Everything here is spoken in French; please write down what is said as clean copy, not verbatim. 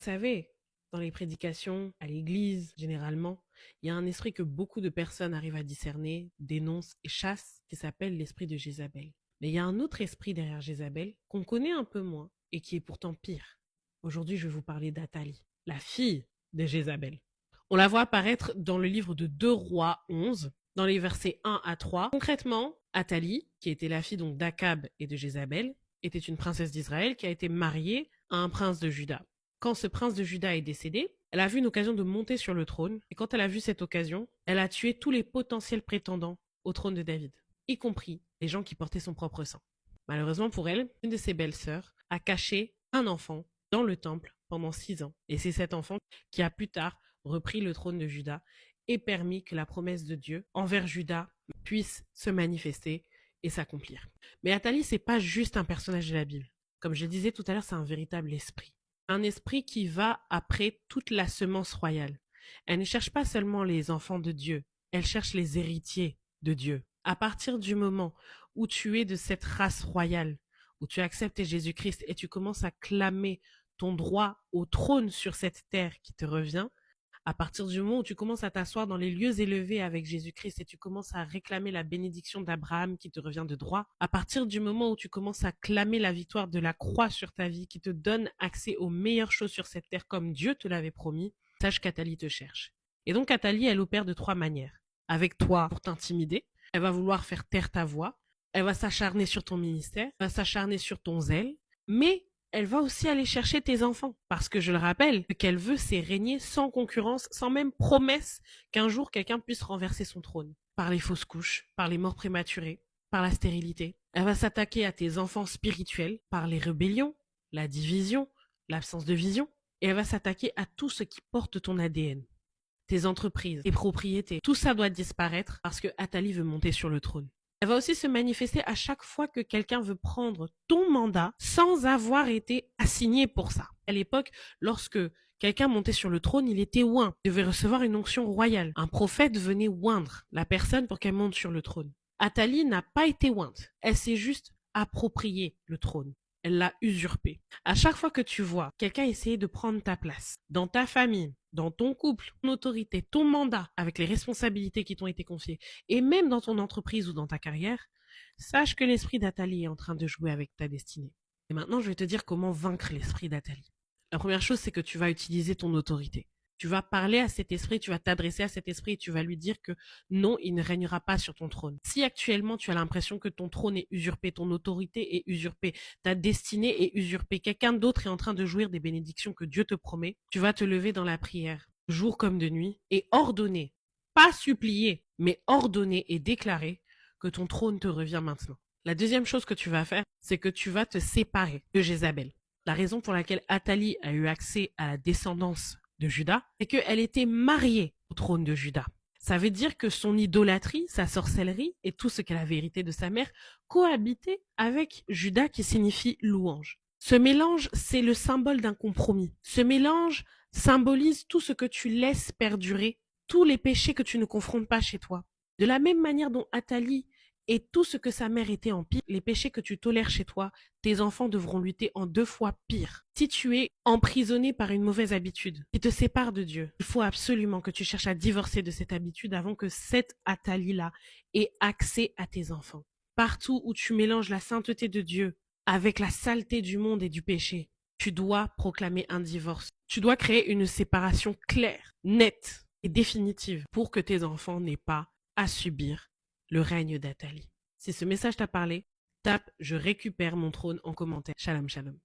savez, dans les prédications, à l'église, généralement, il y a un esprit que beaucoup de personnes arrivent à discerner, dénoncent et chassent, qui s'appelle l'esprit de Jézabel. Mais il y a un autre esprit derrière Jézabel qu'on connaît un peu moins et qui est pourtant pire. Aujourd'hui, je vais vous parler d'Athalie, la fille de Jézabel. On la voit apparaître dans le livre de 2 Rois 11, dans les versets 1 à 3. Concrètement, Athalie, qui était la fille donc d'Akab et de Jézabel, était une princesse d'Israël qui a été mariée à un prince de Juda. Quand ce prince de Juda est décédé, elle a vu une occasion de monter sur le trône, et quand elle a vu cette occasion, elle a tué tous les potentiels prétendants au trône de David, y compris les gens qui portaient son propre sang. Malheureusement pour elle, une de ses belles-sœurs a caché un enfant dans le temple pendant 6 ans, et c'est cet enfant qui a plus tard repris le trône de Juda et permis que la promesse de Dieu envers Juda puisse se manifester et s'accomplir. Mais Athalie, c'est pas juste un personnage de la Bible. Comme je le disais tout à l'heure, c'est un véritable esprit. Un esprit qui va après toute la semence royale. Elle ne cherche pas seulement les enfants de Dieu, elle cherche les héritiers de Dieu. À partir du moment où tu es de cette race royale, où tu acceptes Jésus-Christ et tu commences à clamer ton droit au trône sur cette terre qui te revient, à partir du moment où tu commences à t'asseoir dans les lieux élevés avec Jésus-Christ et tu commences à réclamer la bénédiction d'Abraham qui te revient de droit, à partir du moment où tu commences à clamer la victoire de la croix sur ta vie qui te donne accès aux meilleures choses sur cette terre comme Dieu te l'avait promis, sache qu'Athalie te cherche. Et donc Athalie, elle opère de 3 manières. Avec toi pour t'intimider, elle va vouloir faire taire ta voix, elle va s'acharner sur ton ministère, elle va s'acharner sur ton zèle, mais elle va aussi aller chercher tes enfants. Parce que je le rappelle, ce qu'elle veut, c'est régner sans concurrence, sans même promesse qu'un jour quelqu'un puisse renverser son trône. Par les fausses couches, par les morts prématurées, par la stérilité. Elle va s'attaquer à tes enfants spirituels, par les rébellions, la division, l'absence de vision. Et elle va s'attaquer à tout ce qui porte ton ADN. Tes entreprises, tes propriétés. Tout ça doit disparaître parce que Athalie veut monter sur le trône. Elle va aussi se manifester à chaque fois que quelqu'un veut prendre ton mandat sans avoir été assigné pour ça. À l'époque, lorsque quelqu'un montait sur le trône, il était oint, il devait recevoir une onction royale. Un prophète venait oindre la personne pour qu'elle monte sur le trône. Athalie n'a pas été ointe, elle s'est juste approprié le trône. Elle l'a usurpé. À chaque fois que tu vois quelqu'un essayer de prendre ta place, dans ta famille, dans ton couple, ton autorité, ton mandat, avec les responsabilités qui t'ont été confiées, et même dans ton entreprise ou dans ta carrière, sache que l'esprit d'Athalie est en train de jouer avec ta destinée. Et maintenant, je vais te dire comment vaincre l'esprit d'Athalie. La première chose, c'est que tu vas utiliser ton autorité. Tu vas parler à cet esprit, tu vas t'adresser à cet esprit et tu vas lui dire que non, il ne régnera pas sur ton trône. Si actuellement tu as l'impression que ton trône est usurpé, ton autorité est usurpée, ta destinée est usurpée, quelqu'un d'autre est en train de jouir des bénédictions que Dieu te promet, tu vas te lever dans la prière, jour comme de nuit, et ordonner, pas supplier, mais ordonner et déclarer que ton trône te revient maintenant. La deuxième chose que tu vas faire, c'est que tu vas te séparer de Jézabel. La raison pour laquelle Athalie a eu accès à la descendance de Juda, c'est qu'elle était mariée au trône de Juda. Ça veut dire que son idolâtrie, sa sorcellerie et tout ce qu'elle avait hérité de sa mère cohabitaient avec Juda qui signifie louange. Ce mélange, c'est le symbole d'un compromis. Ce mélange symbolise tout ce que tu laisses perdurer, tous les péchés que tu ne confrontes pas chez toi. De la même manière dont Athalie et tout ce que sa mère était en pire, les péchés que tu tolères chez toi, tes enfants devront lutter en 2 fois pire. Si tu es emprisonné par une mauvaise habitude qui te sépare de Dieu, il faut absolument que tu cherches à divorcer de cette habitude avant que cette Athalie-là ait accès à tes enfants. Partout où tu mélanges la sainteté de Dieu avec la saleté du monde et du péché, tu dois proclamer un divorce. Tu dois créer une séparation claire, nette et définitive pour que tes enfants n'aient pas à subir le règne d'Athalie. Si ce message t'a parlé, tape « Je récupère mon trône » en commentaire. Shalom, shalom.